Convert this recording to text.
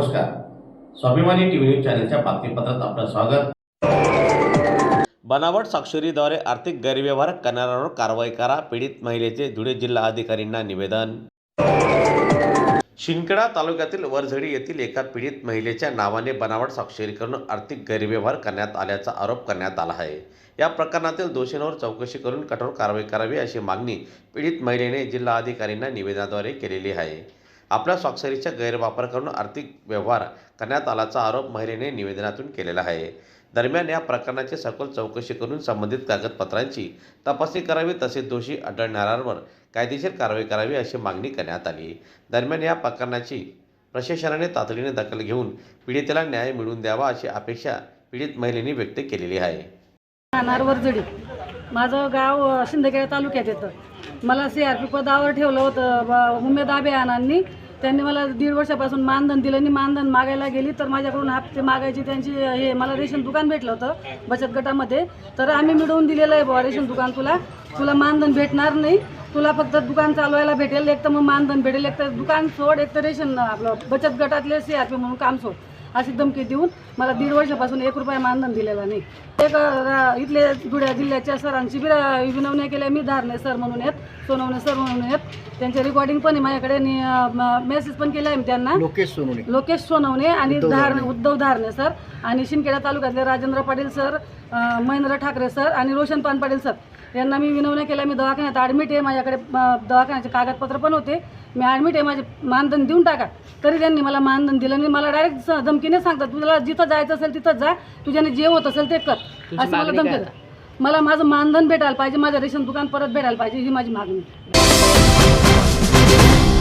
नमस्कार. स्वाभिमानी TV news चॅनलच्या बातमीपत्रात आपलं स्वागत. बनावट स्वाक्षरीद्वारे आर्थिक गैरव्यवहार करणाऱ्यांवर कारवाई करा. पीडित महिलेचे धुळे जिल्हा अधिकाऱ्यांना निवेदन. शिंदखेडा तालुक्यातील वरझडी येथील एका पीडित महिलेच्या नावाने बनावट स्वाक्षरी करून आर्थिक गैरव्यवहार करण्यात आल्याचा आरोप करण्यात आला आहे. या प्रकरणातील दोषींवर चौकशी करून कठोर कारवाई करावी अशी मागणी पीडित महिलेने जिल्हा अधिकाऱ्यांना निवेदनाद्वारे केलेली आहे. आपल्या स्वाक्षरीचा गैरवापर करून आर्थिक व्यवहार करण्यात आल्याचा आरोप महिलेने निवेदनातून केलेला आहे. दरम्यान या प्रकरणाची सखोल चौकशी करून संबंधित कागदपत्रांची तपासणी करावी तसेच दोषी आढळणाऱ्यांवर कायदेशीर कारवाई करावी अशी मागणी करण्यात आली. दरम्यान या प्रकरणाची प्रशासनाने तातडीने दखल घेऊन पीडितेला न्याय मिळवून द्यावा अशी अपेक्षा पीडित महिलेने व्यक्त केलेली आहे. वरझडी माझं गाव शिंदखेडा तालुक्यात येतं. मला CRP पदावर ठेवलं होतं उमेद अभियानांनी. त्यांनी मला 1.5 वर्षापासून मानधन दिलं आणि मानधन मागायला गेली तर माझ्याकडून हप्ते मागायची त्यांची हे मला रेशन दुकान भेटलं होतं बचत गटामध्ये. तर आम्ही मिळवून दिलेलं आहे बुवा रेशन दुकान, तुला मानधन भेटणार नाही, तुला फक्त दुकान चालवायला भेटेल, एक तर मग मानधन भेटेल, एक तर दुकान सोड, एक तर रेशन आपलं बचत गटातले CRP म्हणून काम सोड अशी धमकी देऊन मला 1.5 वर्षापासून 1 रुपया मानधन दिलेला नाही. एक इथले धुळे जिल्ह्याच्या सरांची बी विनवण्या केल्या. मी धारणे सर म्हणून आहेत, सोनवणे सर म्हणून आहेत, त्यांचे रेकॉर्डिंग पण आहे माझ्याकडे आणि मेसेज पण केला आहे मी त्यांना. लोकेश सोनवणे आणि उद्धव धारणे सर आणि शिंदखेडा तालुक्यातले राजेंद्र पाटील सर, महेंद्र ठाकरे सर आणि रोशन पाटील सर यांना मी विनवण्या केल्या. मी दवाखान्यात ॲडमिट आहे, माझ्याकडे दवाखान्याचे कागदपत्र पण होते, मी ॲडमिट आहे, माझे मानधन देऊन टाका. तरी त्यांनी मला मानधन दिलं आणि मला डायरेक्ट धमकीने सांगतात तुला जिथं जायचं असेल तिथं जा, तुझ्याने जे होत असेल ते कर असं मला धमकी. मला माझं मानधन भेटायला पाहिजे, माझं रेशन दुकान परत भेटायला पाहिजे ही माझी मागणी.